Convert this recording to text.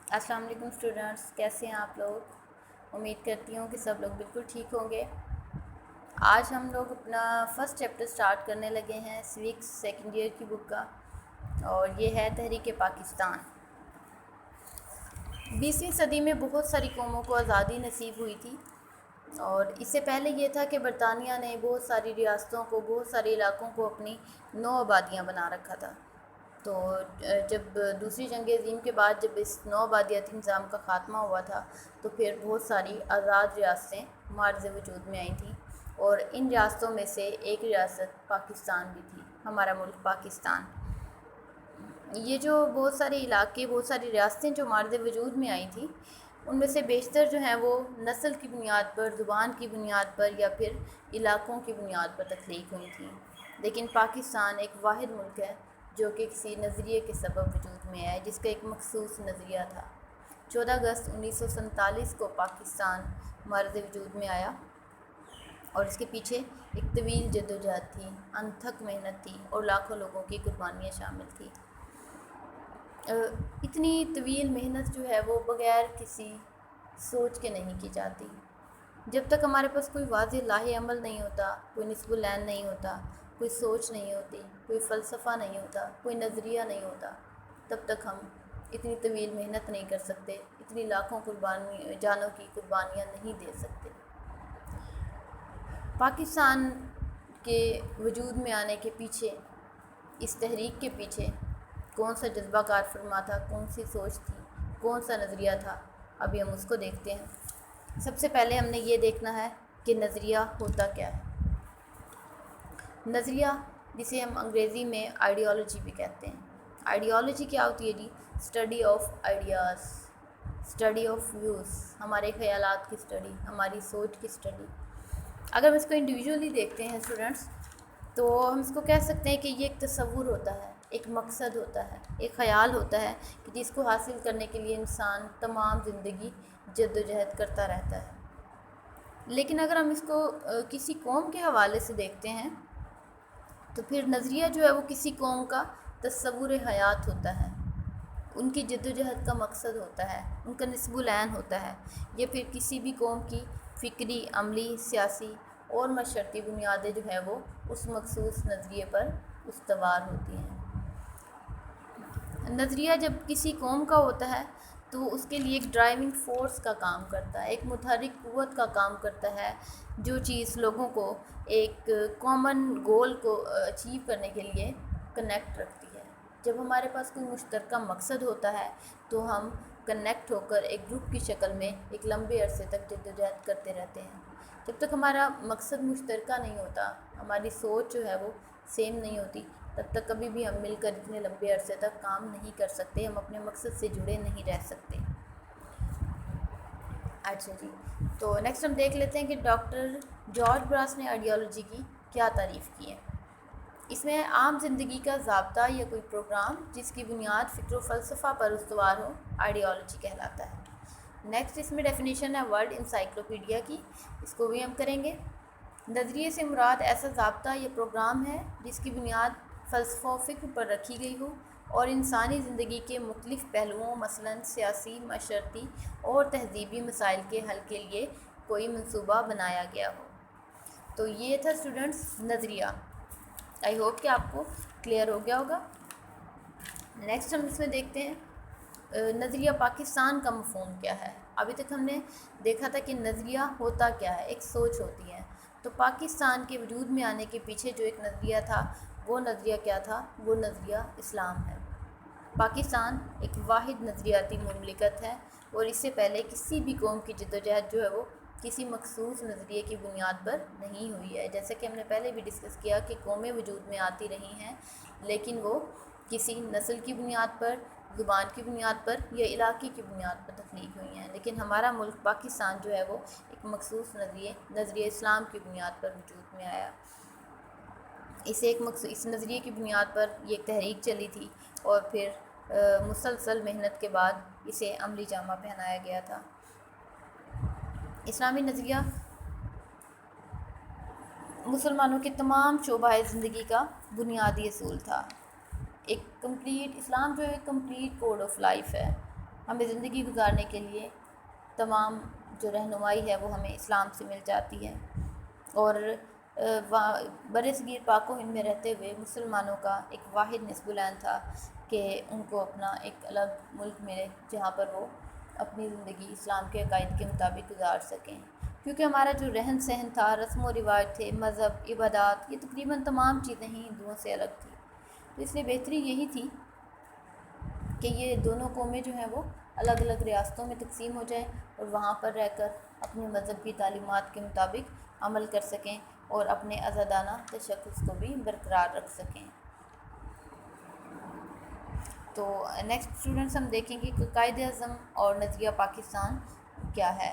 السلام علیکم اسٹوڈنٹس، کیسے ہیں آپ لوگ؟ امید کرتی ہوں کہ سب لوگ بالکل ٹھیک ہوں گے۔ آج ہم لوگ اپنا فرسٹ چیپٹر سٹارٹ کرنے لگے ہیں سویکس سیکنڈ ایئر کی بک کا، اور یہ ہے تحریک پاکستان۔ 20ویں صدی میں بہت ساری قوموں کو آزادی نصیب ہوئی تھی، اور اس سے پہلے یہ تھا کہ برطانیہ نے بہت ساری ریاستوں کو، بہت سارے علاقوں کو اپنی نو آبادیاں بنا رکھا تھا۔ تو جب دوسری جنگ عظیم کے بعد جب اس نو آبادیاتی نظام کا خاتمہ ہوا تھا، تو پھر بہت ساری آزاد ریاستیں معرض وجود میں آئی تھیں، اور ان ریاستوں میں سے ایک ریاست پاکستان بھی تھی، ہمارا ملک پاکستان۔ یہ جو بہت سارے علاقے، بہت ساری ریاستیں جو معرض وجود میں آئی تھیں، ان میں سے بیشتر جو ہیں وہ نسل کی بنیاد پر، زبان کی بنیاد پر، یا پھر علاقوں کی بنیاد پر تخلیق ہوئی تھیں۔ لیکن پاکستان ایک واحد ملک ہے جو کہ کسی نظریے کے سبب وجود میں آئے، جس کا ایک مخصوص نظریہ تھا۔ 14 اگست 1947 کو پاکستان معرض وجود میں آیا، اور اس کے پیچھے ایک طویل جدوجہد تھی، انتھک محنت تھی، اور لاکھوں لوگوں کی قربانیاں شامل تھیں۔ اتنی طویل محنت جو ہے وہ بغیر کسی سوچ کے نہیں کی جاتی۔ جب تک ہمارے پاس کوئی واضح لاہ عمل نہیں ہوتا، کوئی نصب العین نہیں ہوتا، کوئی سوچ نہیں ہوتی، کوئی فلسفہ نہیں ہوتا، کوئی نظریہ نہیں ہوتا، تب تک ہم اتنی طویل محنت نہیں کر سکتے، اتنی لاکھوں جانوں کی قربانیاں نہیں دے سکتے۔ پاکستان کے وجود میں آنے کے پیچھے، اس تحریک کے پیچھے کون سا جذبہ کار فرما تھا، کون سی سوچ تھی، کون سا نظریہ تھا، ابھی ہم اس کو دیکھتے ہیں۔ سب سے پہلے ہم نے یہ دیکھنا ہے کہ نظریہ ہوتا کیا ہے۔ نظریہ، جسے ہم انگریزی میں آئیڈیالوجی بھی کہتے ہیں۔ آئیڈیالوجی کیا ہوتی ہے جی؟ Study of ideas, study of views, ہمارے خیالات کی اسٹڈی، ہماری سوچ کی اسٹڈی۔ اگر ہم اس کو انڈیویجولی دیکھتے ہیں اسٹوڈنٹس، تو ہم اس کو کہہ سکتے ہیں کہ یہ ایک تصور ہوتا ہے، ایک مقصد ہوتا ہے، ایک خیال ہوتا ہے کہ جس کو حاصل کرنے کے لیے انسان تمام زندگی جدوجہد کرتا رہتا ہے۔ لیکن اگر ہم اس کو کسی قوم کے حوالے سے دیکھتے ہیں، تو پھر نظریہ جو ہے وہ کسی قوم کا تصور حیات ہوتا ہے، ان کی جدوجہد کا مقصد ہوتا ہے، ان کا نصب العین ہوتا ہے، یا پھر کسی بھی قوم کی فکری، عملی، سیاسی اور معاشرتی بنیادیں جو ہیں وہ اس مخصوص نظریے پر استوار ہوتی ہیں۔ نظریہ جب کسی قوم کا ہوتا ہے تو اس کے لیے ایک ڈرائیونگ فورس کا کام کرتا ہے، ایک متحرک قوت کا کام کرتا ہے، جو چیز لوگوں کو ایک کامن گول کو اچیو کرنے کے لیے کنیکٹ رکھتی ہے۔ جب ہمارے پاس کوئی مشترکہ مقصد ہوتا ہے تو ہم کنیکٹ ہو کر ایک گروپ کی شکل میں ایک لمبے عرصے تک جدوجہد کرتے رہتے ہیں۔ جب تک ہمارا مقصد مشترکہ نہیں ہوتا، ہماری سوچ جو ہے وہ سیم نہیں ہوتی، تب تک کبھی بھی ہم مل کر اتنے لمبے عرصے تک کام نہیں کر سکتے، ہم اپنے مقصد سے جڑے نہیں رہ سکتے۔ اچھا جی، تو نیکسٹ ہم دیکھ لیتے ہیں کہ ڈاکٹر جارج براس نے آئیڈیالوجی کی کیا تعریف کی ہے۔ اس میں عام زندگی کا ضابطہ یا کوئی پروگرام جس کی بنیاد فکر و فلسفہ پر استوار ہو، آئیڈیالوجی کہلاتا ہے۔ نیکسٹ اس میں ڈیفینیشن ہے ورلڈ انسائکلوپیڈیا کی، اس کو بھی ہم کریں گے۔ نظریے سے مراد ایسا ضابطہ یا پروگرام ہے جس کی بنیاد فلسفہ و فکر پر رکھی گئی ہو، اور انسانی زندگی کے مختلف پہلوؤں، مثلاً سیاسی، معاشرتی اور تہذیبی مسائل کے حل کے لیے کوئی منصوبہ بنایا گیا ہو۔ تو یہ تھا اسٹوڈنٹس نظریہ۔ آئی ہوپ کہ آپ کو کلیئر ہو گیا ہوگا۔ نیکسٹ ہم اس میں دیکھتے ہیں نظریہ پاکستان کا مفہوم کیا ہے۔ ابھی تک ہم نے دیکھا تھا کہ نظریہ ہوتا کیا ہے، ایک سوچ ہوتی ہے۔ تو پاکستان کے وجود میں آنے کے پیچھے جو ایک نظریہ تھا، وہ نظریہ کیا تھا؟ وہ نظریہ اسلام ہے۔ پاکستان ایک واحد نظریاتی مملکت ہے، اور اس سے پہلے کسی بھی قوم کی جدوجہد جو ہے وہ کسی مخصوص نظریے کی بنیاد پر نہیں ہوئی ہے۔ جیسے کہ ہم نے پہلے بھی ڈسکس کیا کہ قومیں وجود میں آتی رہی ہیں، لیکن وہ کسی نسل کی بنیاد پر، زبان کی بنیاد پر یا علاقے کی بنیاد پر تخلیق ہوئی ہیں۔ لیکن ہمارا ملک پاکستان جو ہے وہ ایک مخصوص نظریہ اسلام کی بنیاد پر وجود میں آیا۔ اس نظریے کی بنیاد پر یہ ایک تحریک چلی تھی، اور پھر مسلسل محنت کے بعد اسے عملی جامہ پہنایا گیا تھا۔ اسلامی نظریہ مسلمانوں کے تمام شعبہ زندگی کا بنیادی اصول تھا۔ اسلام جو ہے کمپلیٹ کوڈ آف لائف ہے۔ ہمیں زندگی گزارنے کے لیے تمام جو رہنمائی ہے وہ ہمیں اسلام سے مل جاتی ہے، اور بر صغیر پاک و ہند میں رہتے ہوئے مسلمانوں کا ایک واحد نصب العین تھا کہ ان کو اپنا ایک الگ ملک ملے جہاں پر وہ اپنی زندگی اسلام کے عقائد کے مطابق گزار سکیں، کیونکہ ہمارا جو رہن سہن تھا، رسم و رواج تھے، مذہب، عبادات، یہ تقریباً تمام چیزیں ہی ہندوؤں سے الگ تھیں۔ تو اس لیے بہتری یہی تھی کہ یہ دونوں قومیں جو ہیں وہ الگ الگ ریاستوں میں تقسیم ہو جائیں اور وہاں پر رہ کر اپنے مذہب کی تعلیمات کے مطابق عمل کر سکیں اور اپنے آزادانہ تشخص کو بھی برقرار رکھ سکیں۔ تو نیکسٹ اسٹوڈنٹس ہم دیکھیں گے کہ قائد اعظم اور نظریہ پاکستان کیا ہے۔